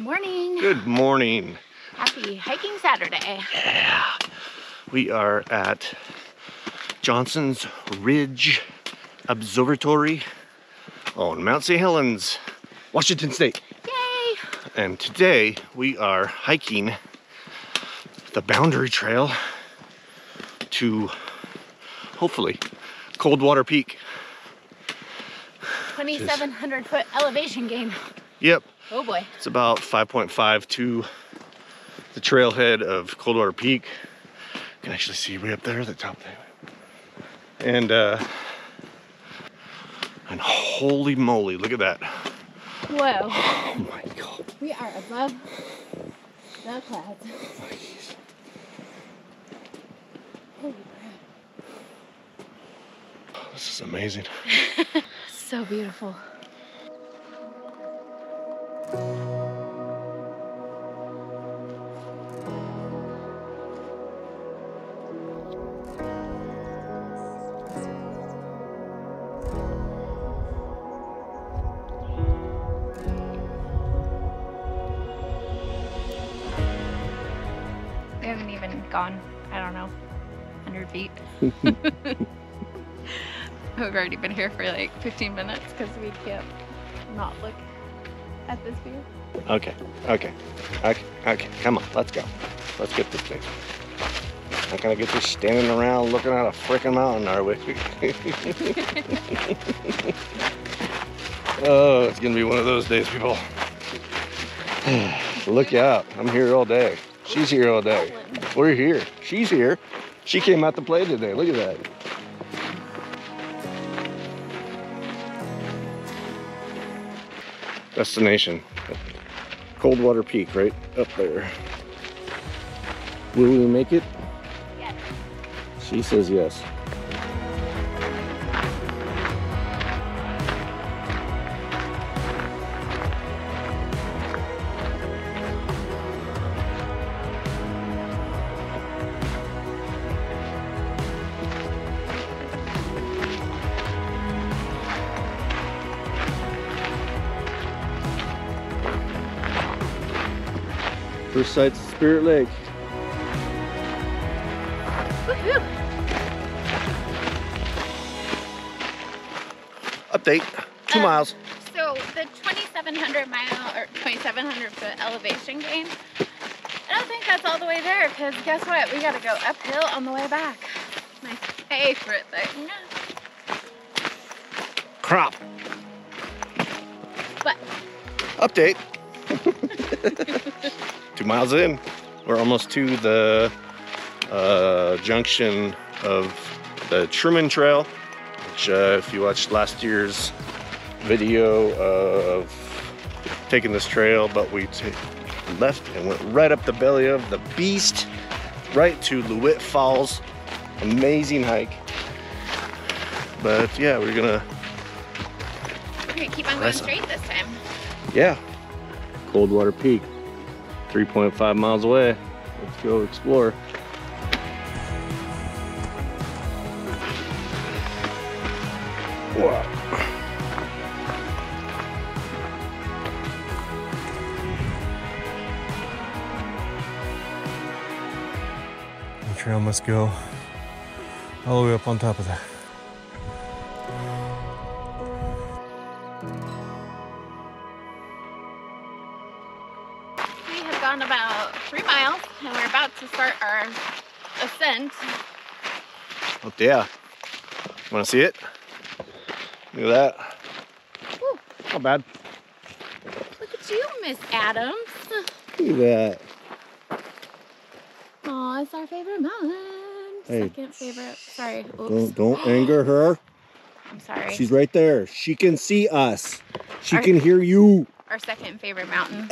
morning. Good morning. Happy hiking Saturday. Yeah. We are at Johnston Ridge Observatory on Mt St Helens, Washington State. Yay! And today we are hiking the boundary trail to, hopefully, Coldwater Peak. 2,700 foot elevation gain. Yep. Oh boy. It's about 5.5 to the trailhead of Coldwater Peak. You can actually see way up there at the top there. And holy moly, look at that. Whoa. Oh my God. We are above the clouds. Holy crap. This is amazing. So beautiful. We haven't even gone, I don't know, 100 feet. We've already been here for like 15 minutes because we can't not look at this view. Okay. Come on, let's go. Let's get this thing. Not gonna get this standing around looking at a freaking mountain, are we? Oh, it's gonna be one of those days, people. Look out, I'm here all day. She's here all day. We're here. She's here. She came out to play today. Look at that. Destination. Coldwater Peak, right up there. Will we make it? Yes. She says yes. First sight's Spirit Lake. Woohoo! Update, 2 miles. So the 2,700 foot elevation gain, I don't think that's all the way there because guess what? We gotta go uphill on the way back. My favorite thing. Crop. But Update. 2 miles in. We're almost to the junction of the Truman Trail, which if you watched last year's video of taking this trail, but we left and went right up the belly of the beast, right to Lewitt Falls. Amazing hike. But yeah, we're gonna keep on going straight this time. Yeah, Coldwater Peak, 3.5 miles away. Let's go explore. Wow. The trail must go all the way up on top of that. Gone about 3 miles and we're about to start our ascent. Up there. Want to see it? Look at that. Woo. Not bad. Look at you, Miss Adams. Look at that. Oh, it's our favorite mountain. Hey. Second favorite. Sorry. Oops. Don't anger her. I'm sorry. She's right there. She can see us. She can hear you. Our second favorite mountain.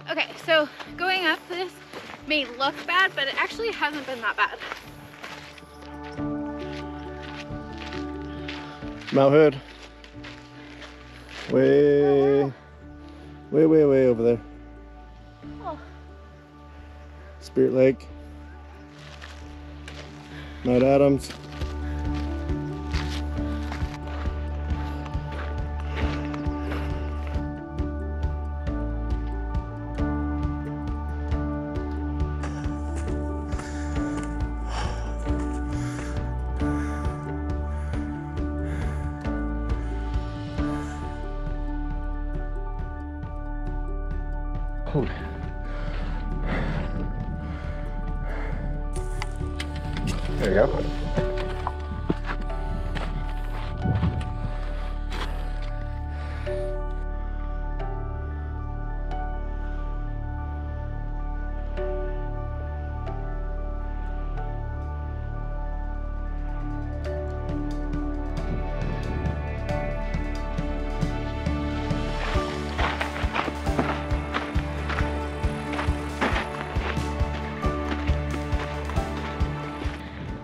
Okay, so going up this may look bad, but it actually hasn't been that bad. Mount Hood. Way over there. Oh. Spirit Lake. Mount Adams. Oh. There you go.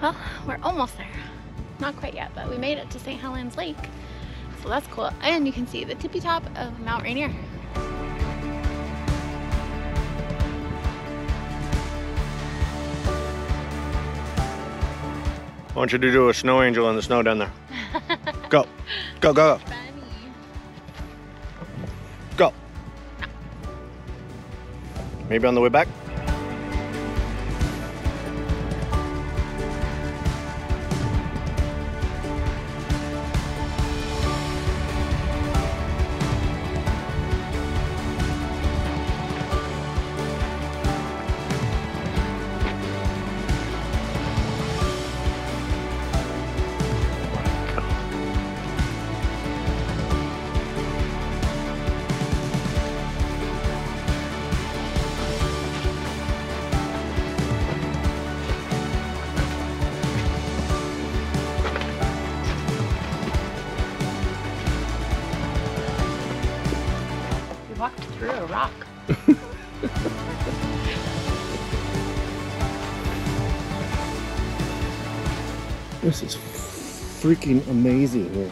Well, we're almost there. Not quite yet, but we made it to St. Helens Lake. So that's cool. And you can see the tippy top of Mount Rainier. I want you to do a snow angel in the snow down there. Go. Go, go, go. Funny. Go. Maybe on the way back? Walked through a rock. This is freaking amazing here.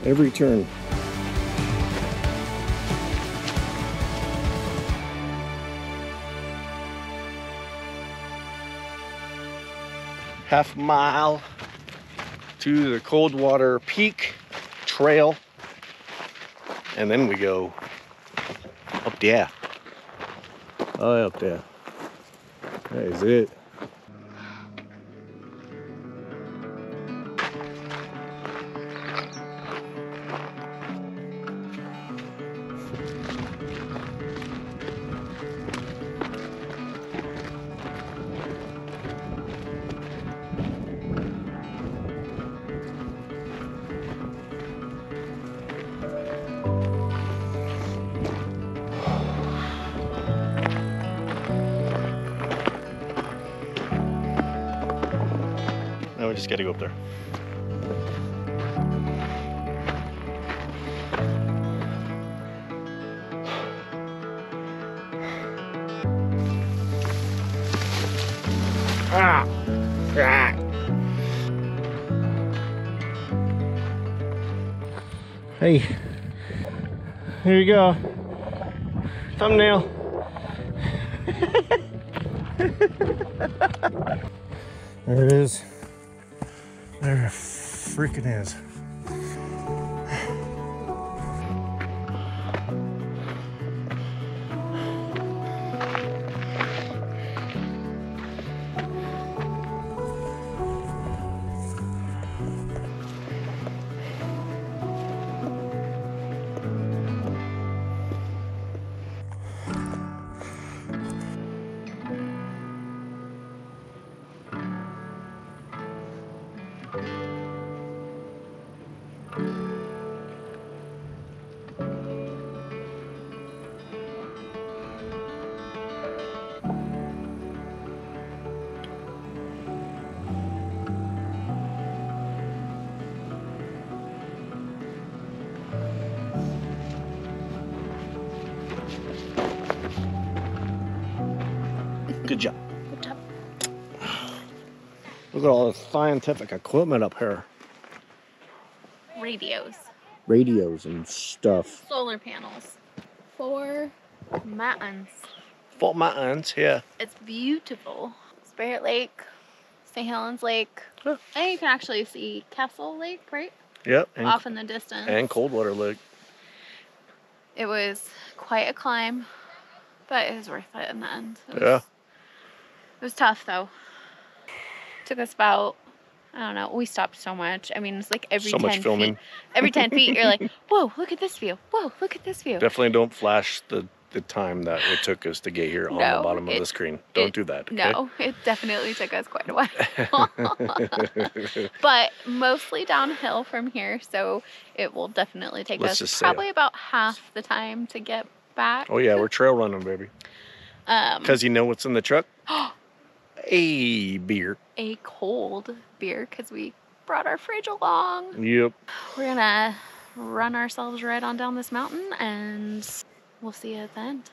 Every turn. Half mile to the Coldwater Peak Trail, and then we go up there. Oh, up there. That is it. Now we just gotta go up there. Ah! Ah! Hey, here you go. Thumbnail. There it is. There it freaking is. Good job. Good job. Look at all the scientific equipment up here. radios. Radios and stuff. Solar panels. 4 mountains. 4 mountains, yeah. It's beautiful. Spirit Lake, St. Helens Lake. Huh. And you can actually see Castle Lake, right? Yep. Off in the distance. And Coldwater Lake. It was quite a climb, but it was worth it in the end. It was tough though. Took us about, I don't know, we stopped so much. I mean, it's like every 10 feet. Every 10 feet, you're like, whoa, look at this view. Whoa, look at this view. Definitely don't flash the time that it took us to get here on the bottom of the screen. Don't do that, okay? No, it definitely took us quite a while. But mostly downhill from here, so it will definitely take us probably about half the time to get back. Oh yeah, we're trail running, baby. Because you know what's in the truck? A beer. A cold beer, because we brought our fridge along. Yep. We're gonna run ourselves right on down this mountain, and we'll see you at the end.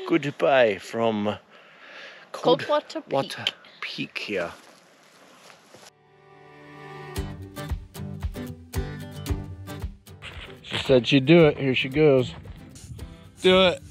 Goodbye from Coldwater Peak here. She said she'd do it. Here she goes. Do it.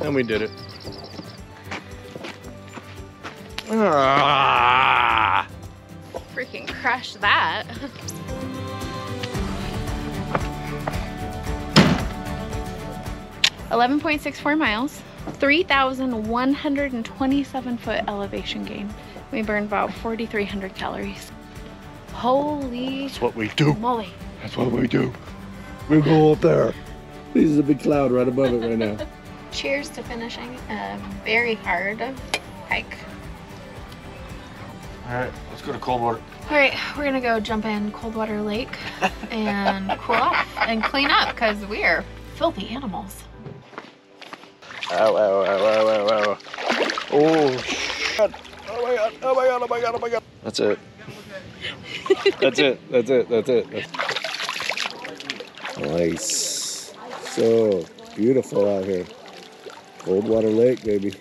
And we did it. Ah! Freaking crashed that. $11.64 miles, 3,127 foot elevation gain. We burned about 4,300 calories. Holy That's what we do. moly. That's what we do. We go up there. There's a big cloud right above it right now. Cheers to finishing a very hard hike. All right, let's go to Coldwater. All right, we're gonna go jump in Coldwater Lake and cool off and clean up because we are filthy animals. Ow, ow, ow, ow, ow, ow. Oh, shit. Oh my God, oh my God, oh my God, oh my God. That's it. That's it, that's it, that's it. Nice. So beautiful out here. Coldwater Lake, baby.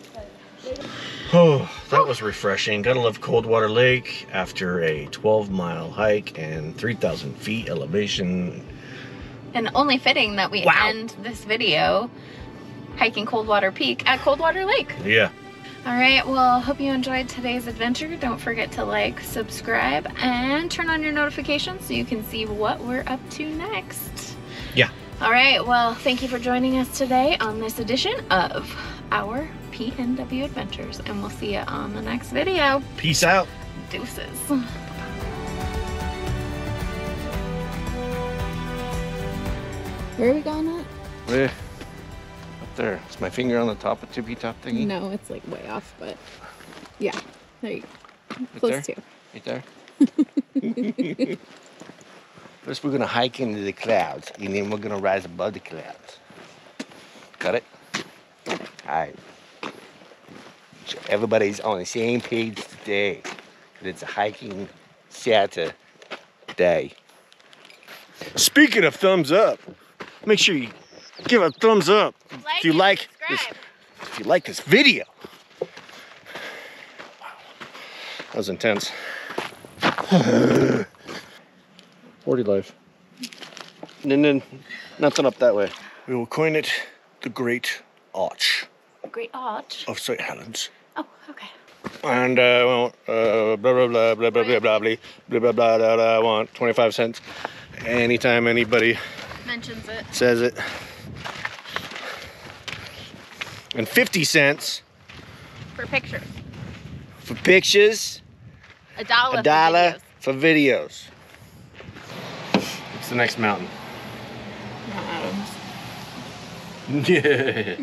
Oh, that was refreshing. Gotta love Coldwater Lake after a 12-mile hike and 3,000 feet elevation. And only fitting that we end this video hiking Coldwater Peak at Coldwater Lake. Yeah. All right, well, hope you enjoyed today's adventure. Don't forget to like, subscribe, and turn on your notifications so you can see what we're up to next. Yeah. All right, well, thank you for joining us today on this edition of our PNW Adventures, and we'll see you on the next video. Peace out. Deuces. Where are we going at? Up there. Is my finger on the top of tippy top thingy? No, it's like way off, but yeah, there you go. Right Close there? to. Right there? First we're gonna hike into the clouds, and then we're gonna rise above the clouds. Got it? All right. So everybody's on the same page today. It's a hiking Saturday. Speaking of thumbs up, make sure you give a thumbs up if you like this video. Wow, that was intense. 40 life. And then nothing up that way. We will coin it the Great Arch. Great Arch of St. Helens. Oh, okay. And blah blah blah blah blah blah blah blah blah blah blah blah. I want 25 cents anytime anybody mentions it, says it, and 50 cents for pictures. For pictures. $1 for videos. What's the next mountain? Mount Adams. Yeah.